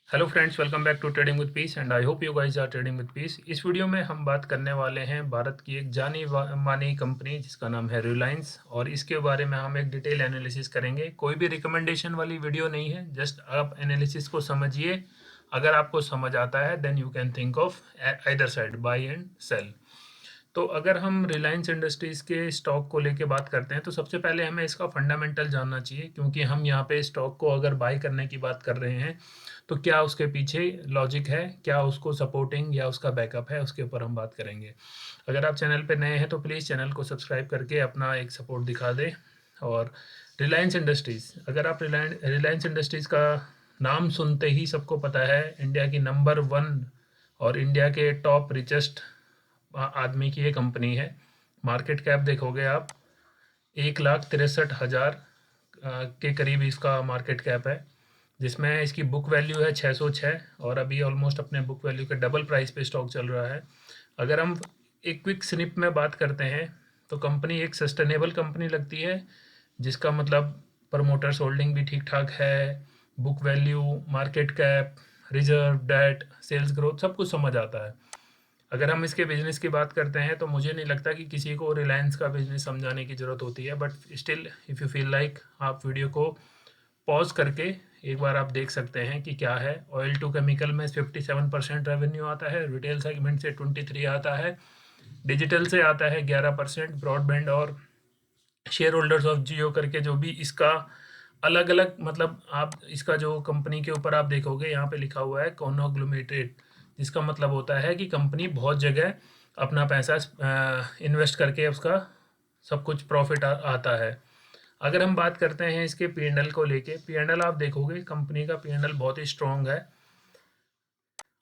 Hello friends, welcome back to trading with peace and I hope you guys are trading with peace. इस video में हम बात करने वाले हैं भारत की एक जानी मानी कंपनी जिसका नाम है रिलायंस, और इसके बारे में हम एक डिटेल एनालिसिस करेंगे। कोई भी रिकमेंडेशन वाली वीडियो नहीं है, जस्ट आप एनालिसिस को समझिए। अगर आपको समझ आता है then you can think of either side, buy and sell. तो अगर हम रिलायंस इंडस्ट्रीज़ के स्टॉक को लेके बात करते हैं तो सबसे पहले हमें इसका फंडामेंटल जानना चाहिए, क्योंकि हम यहाँ पे स्टॉक को अगर बाय करने की बात कर रहे हैं तो क्या उसके पीछे लॉजिक है, क्या उसको सपोर्टिंग या उसका बैकअप है, उसके ऊपर हम बात करेंगे। अगर आप चैनल पे नए हैं तो प्लीज़ चैनल को सब्सक्राइब करके अपना एक सपोर्ट दिखा दें। और रिलायंस इंडस्ट्रीज़, अगर आप रिलायंस इंडस्ट्रीज़ का नाम सुनते ही सबको पता है इंडिया की नंबर वन और इंडिया के टॉप रिचेस्ट आदमी की ये कंपनी है। मार्केट कैप देखोगे आप 1,63,000 के करीब इसका मार्केट कैप है, जिसमें इसकी बुक वैल्यू है 606, और अभी ऑलमोस्ट अपने बुक वैल्यू के डबल प्राइस पे स्टॉक चल रहा है। अगर हम एक क्विक स्निप में बात करते हैं तो कंपनी एक सस्टेनेबल कंपनी लगती है, जिसका मतलब प्रमोटर्स होल्डिंग भी ठीक ठाक है, book value, market cap, reserve, debt, sales growth सब कुछ समझ आता है। अगर हम इसके बिजनेस की बात करते हैं तो मुझे नहीं लगता कि किसी को रिलायंस का बिजनेस समझाने की ज़रूरत होती है, but still if you feel like, आप वीडियो को पॉज करके एक बार आप देख सकते हैं कि क्या है। ऑयल टू केमिकल में 57% रेवेन्यू आता है, रिटेल सेगमेंट से 23 आता है, डिजिटल से आता है 11%, ब्रॉडबैंड और शेयर होल्डर्स ऑफ जियो करके जो भी इसका अलग अलग, मतलब आप इसका जो कंपनी के ऊपर आप देखोगे यहाँ पे लिखा हुआ है कॉन्ग्लोमेरेट, जिसका मतलब होता है कि कंपनी बहुत जगह अपना पैसा इन्वेस्ट करके उसका सब कुछ प्रॉफिट आता है। अगर हम बात करते हैं इसके पी&एल को लेके, पी&एल आप देखोगे कंपनी का पी&एल बहुत ही स्ट्रॉन्ग है।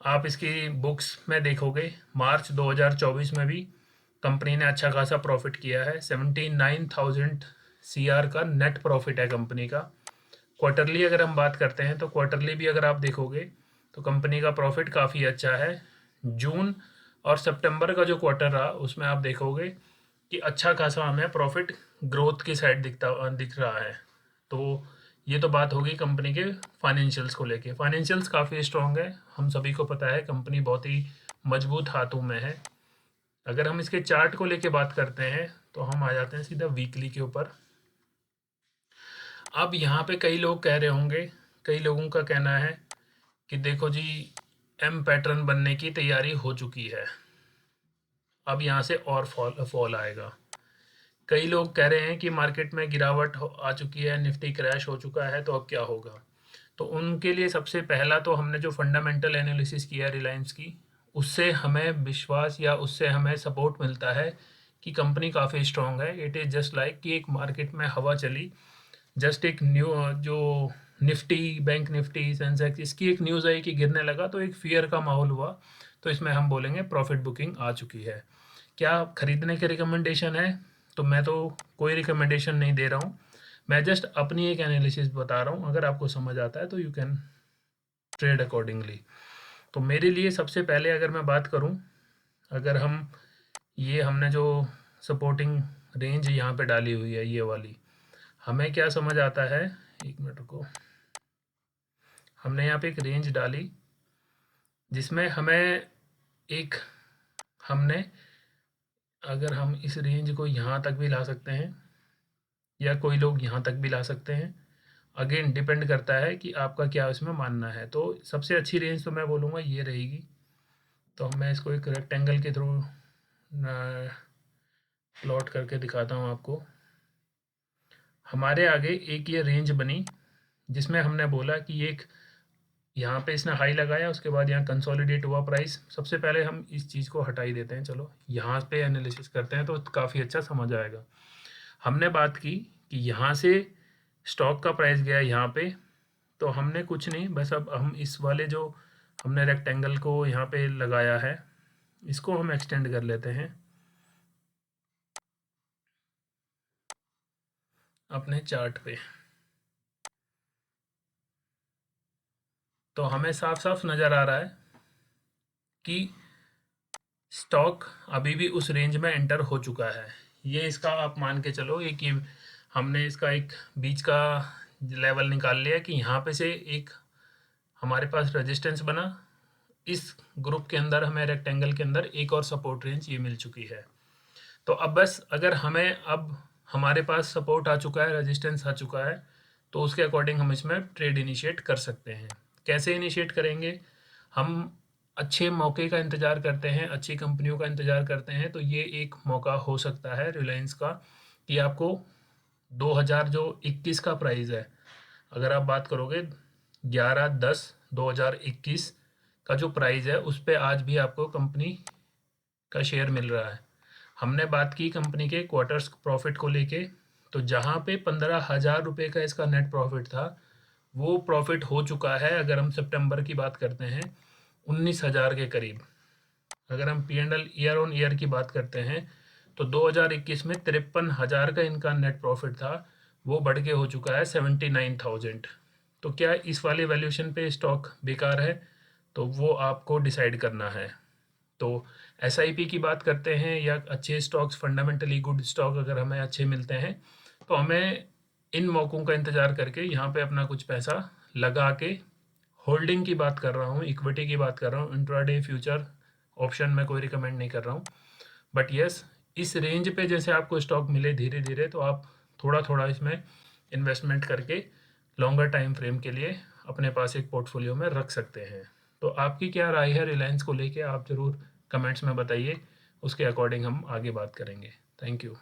आप इसकी बुक्स में देखोगे मार्च 2024 में भी कंपनी ने अच्छा खासा प्रॉफिट किया है, 79,000 CR का नेट प्रॉफिट है कंपनी का। क्वार्टरली अगर हम बात करते हैं तो क्वार्टरली भी अगर आप देखोगे तो कंपनी का प्रॉफिट काफ़ी अच्छा है। जून और सितंबर का जो क्वार्टर रहा उसमें आप देखोगे कि अच्छा खासा हमें प्रॉफिट ग्रोथ की साइड दिख रहा है। तो ये तो बात होगी कंपनी के फाइनेंशियल्स को लेके। फाइनेंशियल्स काफ़ी स्ट्रॉन्ग है, हम सभी को पता है कंपनी बहुत ही मजबूत हाथों में है। अगर हम इसके चार्ट को लेके बात करते हैं तो हम आ जाते हैं सीधा वीकली के ऊपर। अब यहाँ पे कई लोग कह रहे होंगे, कई लोगों का कहना है कि देखो जी, एम पैटर्न बनने की तैयारी हो चुकी है, अब यहाँ से और फॉल फॉल आएगा। कई लोग कह रहे हैं कि मार्केट में गिरावट आ चुकी है, निफ्टी क्रैश हो चुका है, तो अब क्या होगा। तो उनके लिए सबसे पहला तो हमने जो फंडामेंटल एनालिसिस किया रिलायंस की, उससे हमें विश्वास या उससे हमें सपोर्ट मिलता है कि कंपनी काफ़ी स्ट्रॉन्ग है। इट इज़ जस्ट लाइक कि एक मार्केट में हवा चली, जस्ट एक न्यू जो निफ्टी, बैंक निफ्टी, सेंसेक्स, इसकी एक न्यूज़ आई कि गिरने लगा तो एक फियर का माहौल हुआ, तो इसमें हम बोलेंगे प्रॉफिट बुकिंग आ चुकी है। क्या खरीदने की रिकमेंडेशन है? तो मैं तो कोई रिकमेंडेशन नहीं दे रहा हूँ, मैं जस्ट अपनी एक एनालिसिस बता रहा हूँ। अगर आपको समझ आता है तो यू कैन ट्रेड अकॉर्डिंगली। तो मेरे लिए सबसे पहले अगर मैं बात करूँ, अगर हम ये हमने जो सपोर्टिंग रेंज यहाँ पे डाली हुई है ये वाली, हमें क्या समझ आता है, एक मिनट को, हमने यहाँ पे एक रेंज डाली जिसमें हमें एक, हमने, अगर हम इस रेंज को यहाँ तक भी ला सकते हैं या कोई लोग यहाँ तक भी ला सकते हैं, अगेन डिपेंड करता है कि आपका क्या इसमें मानना है। तो सबसे अच्छी रेंज तो मैं बोलूँगा ये रहेगी। तो मैं इसको एक रेक्टेंगल के थ्रू प्लॉट करके दिखाता हूँ आपको। हमारे आगे एक ये रेंज बनी जिसमें हमने बोला कि एक यहाँ पे इसने हाई लगाया, उसके बाद यहाँ कंसोलिडेट हुआ प्राइस। सबसे पहले हम इस चीज़ को हटा ही देते हैं, चलो यहाँ पे एनालिसिस करते हैं तो काफ़ी अच्छा समझ आएगा। हमने बात की कि यहाँ से स्टॉक का प्राइस गया यहाँ पे, तो हमने कुछ नहीं, बस अब हम इस वाले जो हमने रेक्टेंगल को यहाँ पे लगाया है इसको हम एक्सटेंड कर लेते हैं अपने चार्ट पे। तो हमें साफ साफ नज़र आ रहा है कि स्टॉक अभी भी उस रेंज में एंटर हो चुका है। ये इसका आप मान के चलो, एक ये हमने इसका एक बीच का लेवल निकाल लिया कि यहाँ पे से एक हमारे पास रेजिस्टेंस बना, इस ग्रुप के अंदर हमें रेक्टेंगल के अंदर एक और सपोर्ट रेंज ये मिल चुकी है। तो अब बस अगर हमें अब हमारे पास सपोर्ट आ चुका है, रेजिस्टेंस आ चुका है, तो उसके अकॉर्डिंग हम इसमें ट्रेड इनिशिएट कर सकते हैं। कैसे इनिशिएट करेंगे? हम अच्छे मौके का इंतज़ार करते हैं, अच्छी कंपनियों का इंतज़ार करते हैं, तो ये एक मौका हो सकता है रिलायंस का कि आपको 2021 का प्राइस है, अगर आप बात करोगे 11/10/2021 का जो प्राइस है उस पे आज भी आपको कंपनी का शेयर मिल रहा है। हमने बात की कंपनी के क्वार्टर्स प्रॉफिट को लेके, तो जहाँ पे 15,000 रुपये का इसका नेट प्रॉफिट था, वो प्रॉफिट हो चुका है, अगर हम सितंबर की बात करते हैं, 19,000 के करीब। अगर हम P&L ईयर ऑन ईयर की बात करते हैं, तो 2021 में 53,000 का इनका नेट प्रॉफिट था, वो बढ़ के हो चुका है 79,000। तो क्या इस वाले वैल्यूएशन पे स्टॉक बेकार है? तो वो आपको डिसाइड करना है। तो SIP की बात करते हैं या अच्छे स्टॉक्स, फंडामेंटली गुड स्टॉक अगर हमें अच्छे मिलते हैं, तो हमें इन मौक़ों का इंतज़ार करके यहाँ पे अपना कुछ पैसा लगा के, होल्डिंग की बात कर रहा हूँ, इक्विटी की बात कर रहा हूँ, इंट्राडे फ्यूचर ऑप्शन में कोई रिकमेंड नहीं कर रहा हूँ, बट यस, इस रेंज पे जैसे आपको स्टॉक मिले धीरे धीरे, तो आप थोड़ा थोड़ा इसमें इन्वेस्टमेंट करके लॉन्गर टाइम फ्रेम के लिए अपने पास एक पोर्टफोलियो में रख सकते हैं। तो आपकी क्या राय है रिलायंस को लेके? आप ज़रूर कमेंट्स में बताइए, उसके अकॉर्डिंग हम आगे बात करेंगे। Thank you.